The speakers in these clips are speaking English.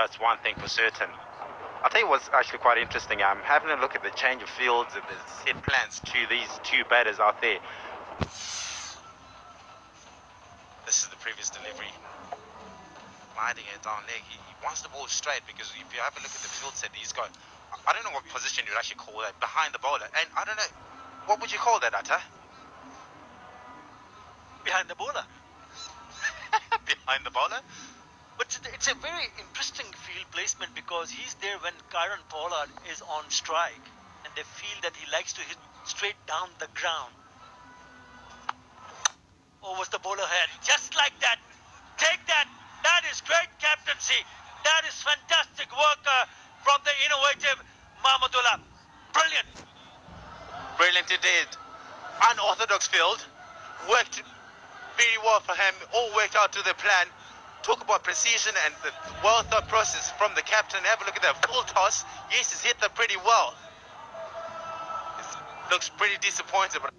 That's one thing for certain. I'll tell you what's actually quite interesting. I'm having a look at the change of fields and the set plans to these two batters out there. This is the previous delivery. Sliding it down leg. He wants the ball straight because if you have a look at the field set, he's got, I don't know what position you'd actually call that, behind the bowler. And I don't know, what would you call that, Atta? Behind the bowler. Behind the bowler? But it's a very interesting field placement because he's there when Kieron Pollard is on strike and they feel that he likes to hit straight down the ground. Oh, was the bowler head? Just like that. Take that. That is great captaincy. That is fantastic work from the innovative Mahmudullah. Brilliant. Brilliant indeed. Unorthodox field. Worked very well for him. All worked out to the plan. Talk about precision and the well thought process from the captain. Have a look at that full toss. Yes, he's hit that pretty well. It looks pretty disappointed. But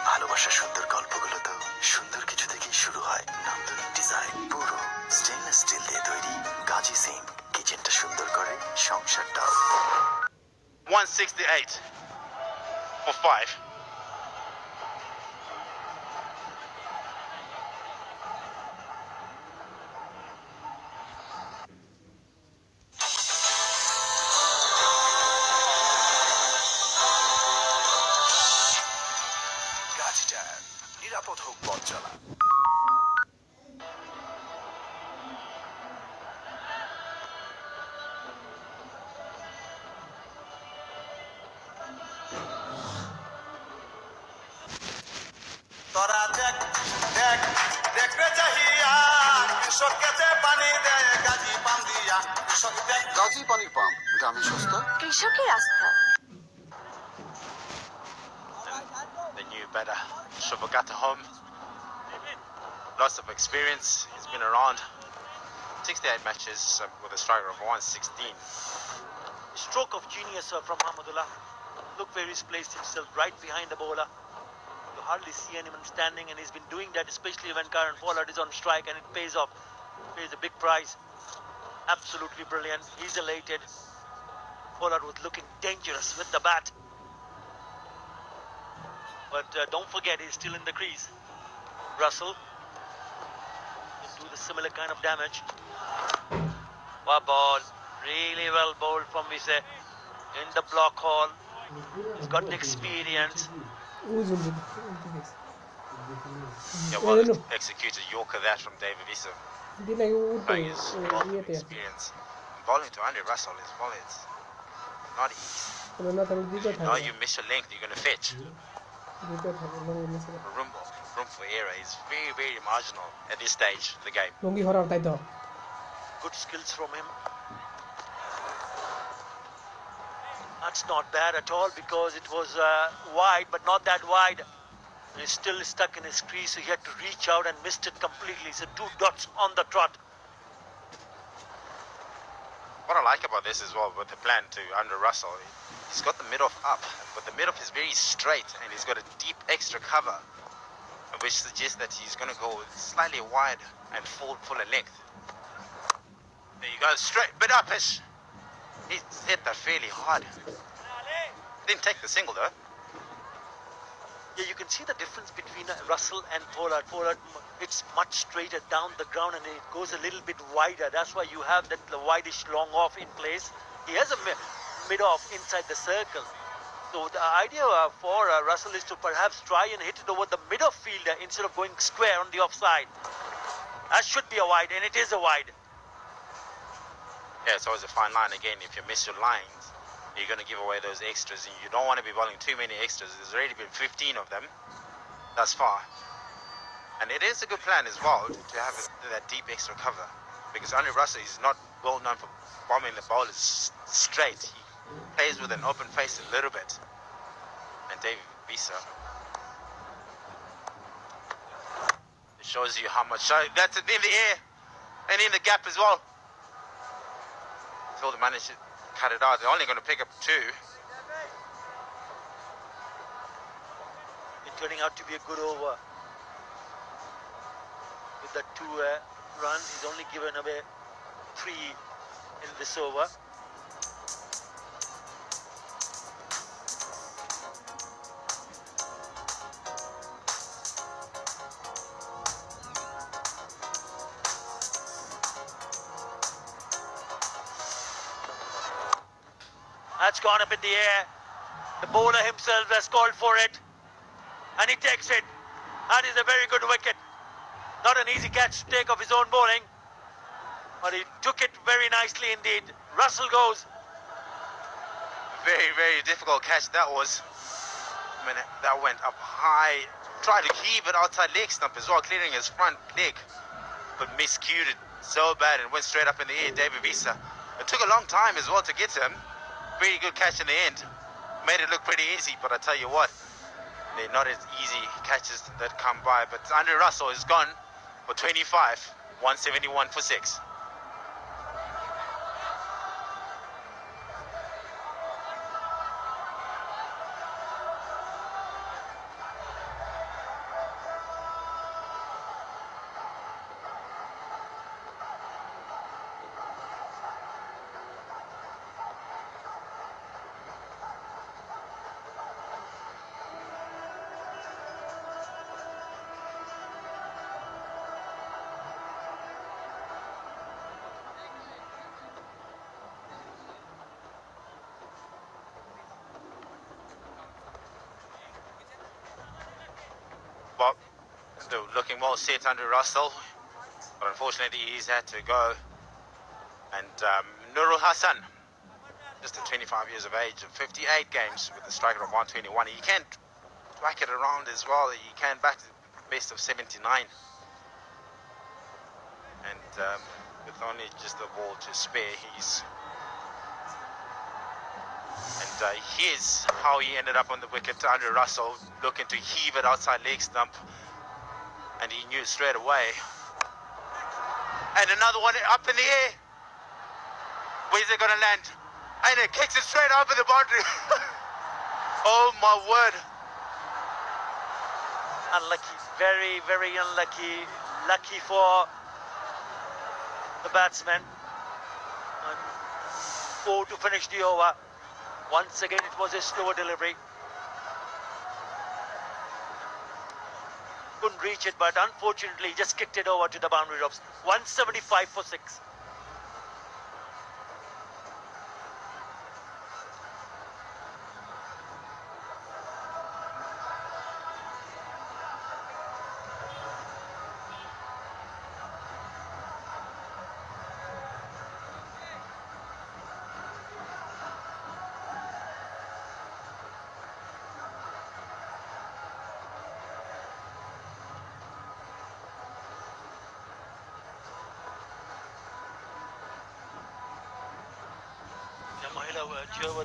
ভালোবাসা সুন্দর গল্পগুলো তো সুন্দর কিছু থেকেই শুরু হয়। নন্দন design পুরো স্টেনলেস স্টিল দিয়ে তৈরি গাজি সিং কিচেনটা সুন্দর করে সংসারটাও। 168 for 5. নিরাপদ হোক পথ চলা। তোরা দেখ দেখ দেখতে চাহিয়া কৃষককে যে পানি দেয় গাজী পাম্প দিয়া কৃষক দেখ গাজী পানির পাম্প গ্রামে সস্তা কৃষকের আস্থা। The new batter, Shubhagata home. Lots of experience. He's been around 68 matches with a strike of 116. Stroke of genius from Mahmudullah. Look where he's placed himself, right behind the bowler. You hardly see anyone standing, and he's been doing that especially when Kieron Pollard is on strike, and it pays off. Pays a big prize. Absolutely brilliant. He's elated. Pollard was looking dangerous with the bat. But don't forget, he's still in the crease. Russell will do the similar kind of damage. Wow, ball. Really well bowled from Vise. In the block hole. He's got the experience. Yeah, well executed Yorker that from David Visa. Showing his wealth of experience. And bowling to Andre Russell is bowling. It's not easy. You know you miss your length, you're going to fetch. Room for error is very, very marginal at this stage of the game. Good skills from him. That's not bad at all because it was wide, but not that wide. He's still stuck in his crease, so he had to reach out and missed it completely. So 2 dots on the trot. What I like about this as well with the plan to Andre Russell, he's got the mid-off up, but the mid-off is very straight and he's got a deep extra cover, which suggests that he's going to go slightly wide and fuller length. There you go, straight, mid-uppish. He's hit that fairly hard. Didn't take the single though. Yeah, you can see the difference between Russell and Pollard. Pollard, it's much straighter down the ground and it goes a little bit wider. That's why you have that wideish long off in place. He has a mid-off inside the circle. So the idea for Russell is to perhaps try and hit it over the mid-off fielder instead of going square on the offside. That should be a wide, and it is a wide. Yeah, it's always a fine line. Again, if you miss your lines, you're going to give away those extras, and you don't want to be bowling too many extras. There's already been 15 of them thus far. And it is a good plan as well to have that deep extra cover, because Andre Russell is not well known for bombing the bowlers straight. He plays with an open face a little bit. And David Visa, it shows you how much. That's it in the air and in the gap as well. Fielder managed to cut it out. They're only going to pick up 2. It's turning out to be a good over. With the 2 runs, he's only given away 3 in this over. That's gone up in the air. The bowler himself has called for it. And he takes it. That is a very good wicket. Not an easy catch to take off his own bowling. But he took it very nicely indeed. Russell goes. Very, very difficult catch that was. I mean, that went up high. Tried to keep it outside leg stump as well, clearing his front leg. But miscued it so bad and went straight up in the air. David Visa. It took a long time as well to get to him. Very good catch in the end. Made it look pretty easy, but I tell you what, they're not as easy catches that come by. But Andre Russell is gone for 25, 171 for 6. Well, still looking well set under Russell, but unfortunately he's had to go. And Nurul Hassan, just at 25 years of age, of 58 games with a strike rate of 121. He can whack it around as well. He can back the best of 79. And with only just the ball to spare, he's... And here's how he ended up on the wicket. Andre Russell looking to heave it outside leg stump, and he knew straight away. And another one up in the air. Where's it going to land? And it kicks it straight over the boundary. Oh my word. Unlucky, very, very unlucky. Lucky for the batsman. And 4 to finish the over. Once again, it was a slower delivery. Couldn't reach it, but unfortunately, just kicked it over to the boundary ropes. 175 for 6.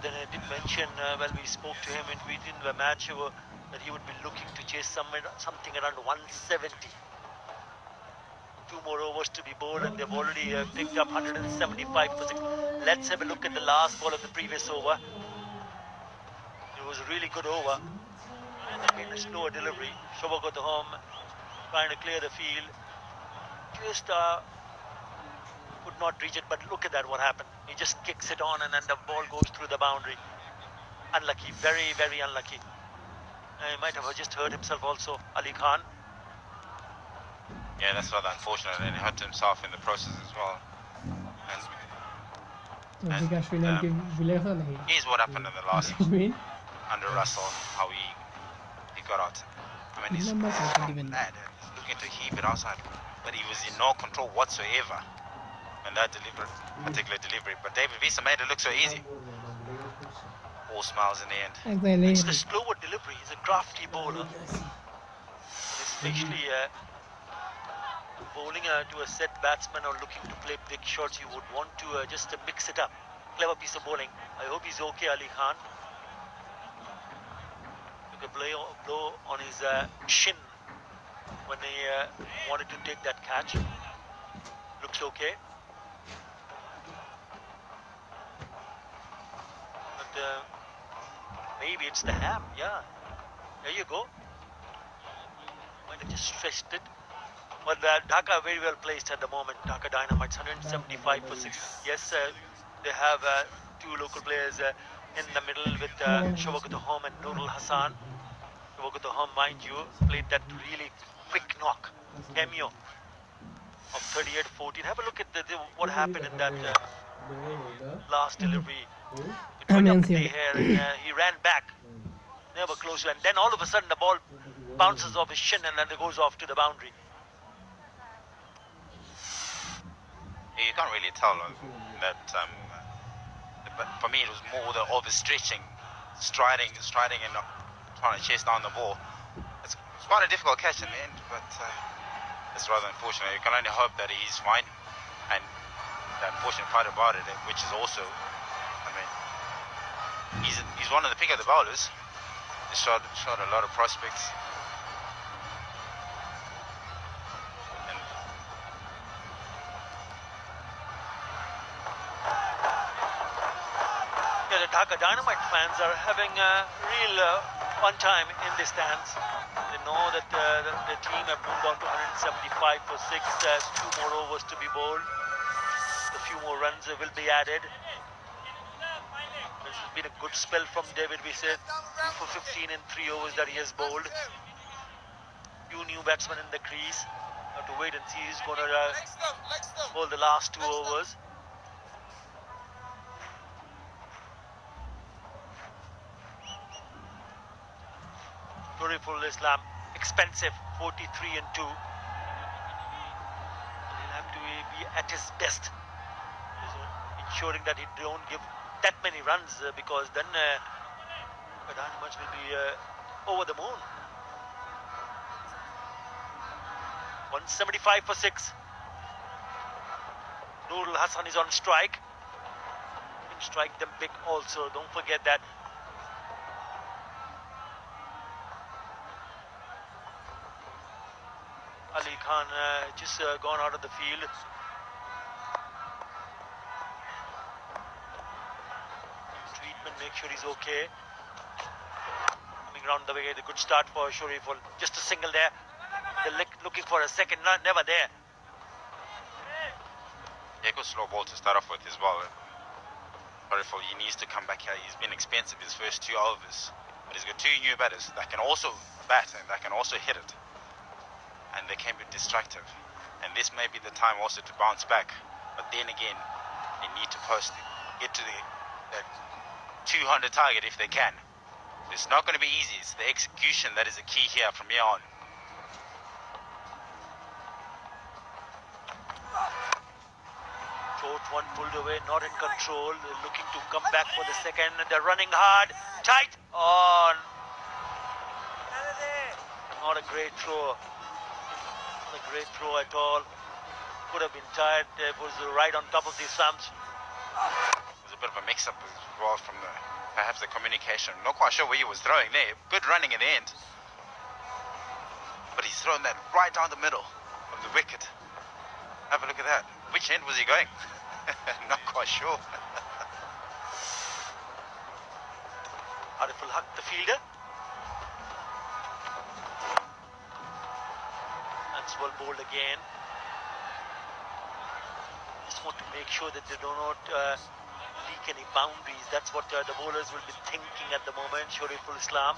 Then I did mention when we spoke to him in between the match that he would be looking to chase something around 170. 2 more overs to be bowled, and they've already picked up 175 for 6. Let's have a look at the last ball of the previous over. It was a really good over. Again, a slower delivery. Shobha got the home, trying to clear the field. Just could not reach it, but look at that, what happened. He just kicks it on and then the ball goes through the boundary. Unlucky, very, very unlucky. He might have just hurt himself also, Ali Khan. Yeah, that's rather unfortunate, and he hurt himself in the process as well. Here's what happened in the last under Russell, how he got out. I mean, he's lad, looking to heave it outside, but he was in no control whatsoever. And that particular delivery, but David Visa made it look so easy. All smiles in the end. It's the slower delivery. He's a crafty bowler, especially bowling to a set batsman or looking to play big shots. You would want to just mix it up. Clever piece of bowling. I hope he's okay, Ali Khan. Took a blow on his shin when he wanted to take that catch. Looks okay. Maybe it's the ham, yeah. There you go. Might have just stretched it. But Dhaka very well placed at the moment. Dhaka Dynamites 175 for 6. Yes, they have two local players in the middle with Shawakathahom and Nurul Hassan. Shawakathahom, mind you, played that really quick knock cameo of 38-14. Have a look at what happened in that last delivery. It went up in the air and he ran back. Never close to, and then all of a sudden the ball bounces off his shin and then it goes off to the boundary. You can't really tell that. But for me, it was more the overstretching, striding, and trying to chase down the ball. It's quite a difficult catch in the end, but it's rather unfortunate. You can only hope that he's fine. And the unfortunate part about it, which is also, I mean, he's one of the pick of the bowlers. He shot a lot of prospects. The Dhaka Dynamite fans are having a real fun time in the stands. They know that the team have moved on to 175 for 6. 2 more overs to be bowled. A few more runs will be added. This has been a good spell from David. We said 2 for 15 in 3 overs that he has bowled. Few new batsmen in the crease. Have to wait and see who's going to bowl the last 2 overs. Beautiful Islam, expensive, 43 and 2. He'll have to be at his best, ensuring that he don't give that many runs because then the Dynamites will be over the moon. 175 for 6. Nurul Hassan is on strike. You can strike them big also, don't forget that. Ali Khan just gone out of the field. Treatment, make sure he's okay. Coming around the way, the good start for Shariful. Just a single there. They're looking for a second, never there. Yeah, good slow ball to start off with as well. Shariful, he needs to come back here. He's been expensive his first 2 overs. But he's got 2 new batters that can also bat and that can also hit it. And they can be destructive, and this may be the time also to bounce back. But then again, they need to get to the 200 target if they can. It's not going to be easy. It's the execution that is the key here from here on. Short one pulled away, not in control. They're looking to come back for the second. They're running hard, tight on. Not a great throw. A great throw at all. Could have been tired. It was right on top of the stumps. There's a bit of a mix-up as well from perhaps the communication. Not quite sure where he was throwing there. Good running in the end. But he's thrown that right down the middle of the wicket. Have a look at that. Which end was he going? Not quite sure. Ariful Haq, the fielder. Well bowled again. Just want to make sure that they do not leak any boundaries. That's what the bowlers will be thinking at the moment. Shariful Islam.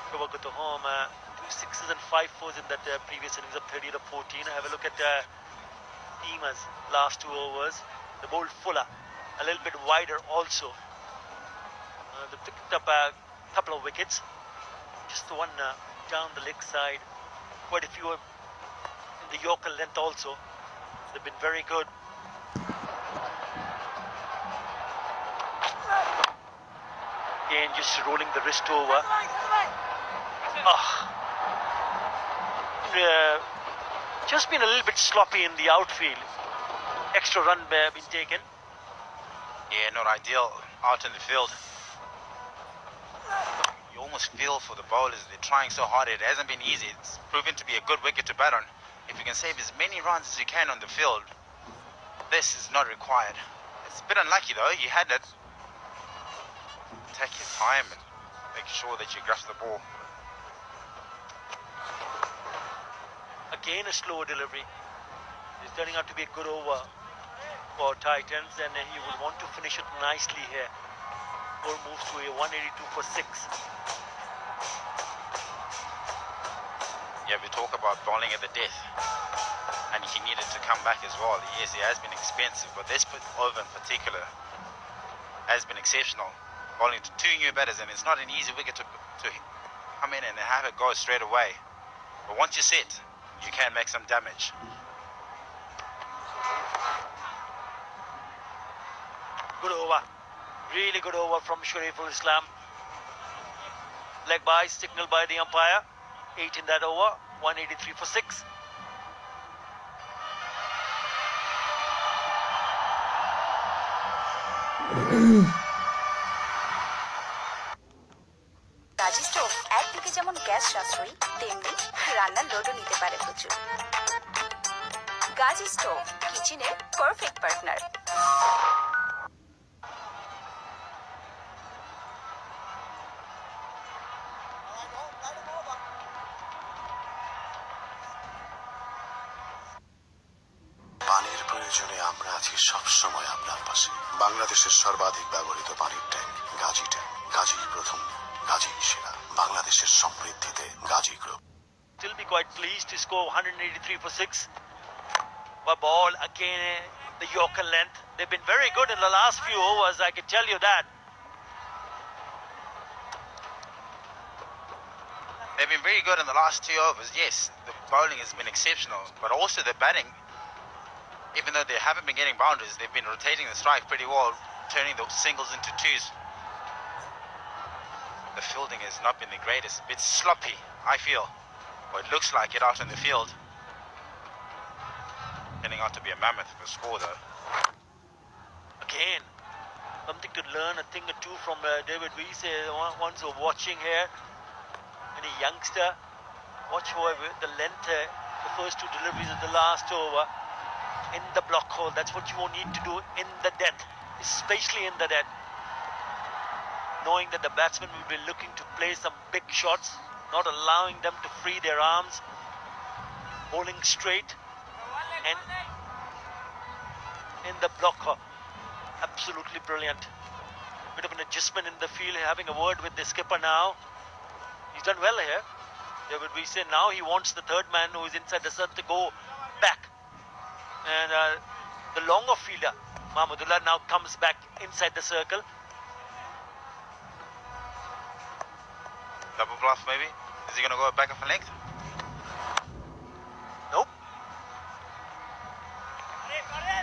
Shawakathahom, 2 6s and 5 4s in that previous innings of 30 to 14. Have a look at Teema's last 2 overs. They bowled fuller, a little bit wider also. They picked up a couple of wickets. Just the one down the leg side. Quite a few in the Yorker length also. They've been very good. Again, just rolling the wrist over. Just been a little bit sloppy in the outfield. Extra run been taken. Yeah, not ideal out in the field. You almost feel for the bowlers. They're trying so hard. It hasn't been easy. It's proven to be a good wicket to bat on. If you can save as many runs as you can on the field, this is not required. It's a bit unlucky though. You had it. Take your time and make sure that you grasp the ball. Again a slow delivery. It's turning out to be a good over for Titans, and he would want to finish it nicely here. Score moves to a 182 for 6. Yeah, we talk about bowling at the death, and he needed to come back as well. Yes, he has been expensive, but this over in particular has been exceptional. Bowling to 2 new batters, and it's not an easy wicket to come in and have it go straight away. But once you sit, you can make some damage. Good over. Really good over from Shariful Islam. Leg by, signaled by the umpire. 8 in that over. 183 for 6. Kazi stove একদিকে যেমন gas সাশ্রয়ী, তেমনি রান্নার লোডও নিতে পারে প্রচুর। কাজী stove কিচেনের perfect partner. পানির প্রয়োজনে আমরা আছি সবসময় আপনার পাশে। বাংলাদেশের সর্বাধিক ব্যবহৃত পানির ট্যাঙ্ক গাজী ট্যাঙ্ক। গাজী প্রথম, গাজী সেরা। বাংলাদেশের সমৃদ্ধিতে Gazi group. Still be quite pleased to score 183 for 6. But ball again, the Yorker length. They've been very good in the last few overs, I can tell you that. They've been very good in the last 2 overs. Yes, the bowling has been exceptional, but also the batting, even though they haven't been getting boundaries, they've been rotating the strike pretty well, turning the singles into 2s. The fielding has not been the greatest. A bit sloppy, I feel. Or it looks like it out in the field. Turning out to be a mammoth of a score though. Again, something to learn, a thing or two from David Wiese. Ones who are watching here. Any youngster, watch however the length, the first 2 deliveries of the last over in the block hole. That's what you need to do in the death, especially in the death. Knowing that the batsman will be looking to play some big shots, not allowing them to free their arms, bowling straight and in the blocker. Absolutely brilliant. Bit of an adjustment in the field, having a word with the skipper now. He's done well here. David Wiese, now he wants the third man who is inside the circle to go back. And the longer fielder, Mahmudullah, now comes back inside the circle. Double bluff maybe? Is he going to go back up a length? Nope.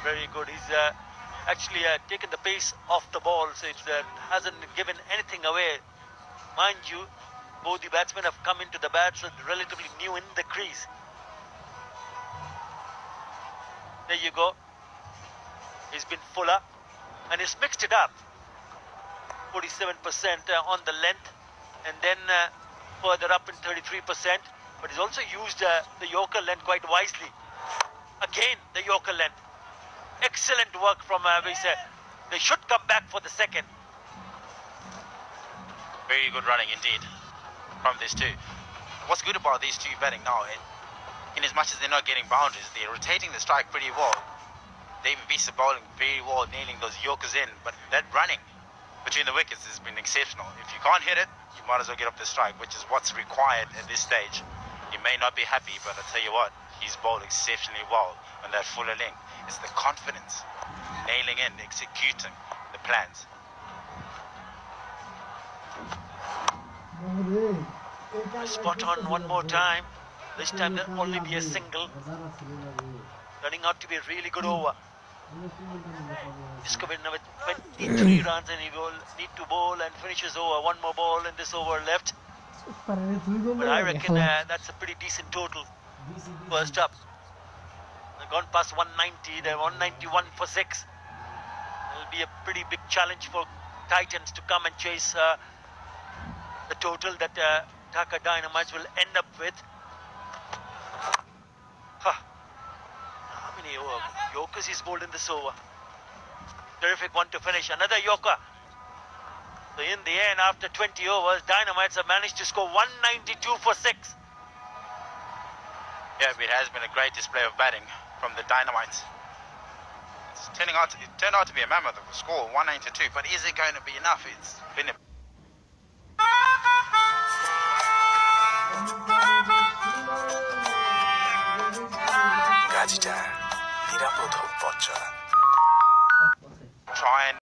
Very good. He's actually taken the pace off the ball, so it hasn't given anything away. Mind you, both the batsmen have come into the bat, so relatively new in the crease. There you go. He's been fuller and he's mixed it up. 47% on the length, and then further up in 33%. But he's also used the Yorker length quite wisely. Again, the Yorker length. Excellent work from Wiese. They should come back for the second. Very good running indeed from these two. What's good about these two batting now, in as much as they're not getting boundaries, they're rotating the strike pretty well. David Wiese bowling very well, nailing those Yorkers in, but that running between the wickets has been exceptional. If you can't hit it, you might as well get up the strike, which is what's required at this stage. He may not be happy, but I tell you what, he's bowled exceptionally well on that fuller length. It's the confidence, nailing in, executing the plans. Spot on one more time. This time there'll only be a single. Turning out to be a really good over. Discovered now with 23 runs, and he will need to bowl and finish his over. One more ball in this over left. But I reckon that's a pretty decent total. First up. They've gone past 190. They're 191 for 6. It'll be a pretty big challenge for Titans to come and chase the total that Dhaka Dynamites will end up with. How many Yorkers he's bowled in this over? Terrific one to finish. Another Yorker. So in the end, after 20 overs, Dynamites have managed to score 192 for 6. Yeah, it has been a great display of batting from the Dynamites. It turned out to be a mammoth of a score, 192, but is it going to be enough? It's been a... গাজীটার নিরাপদ হোক পথ চলা। Try and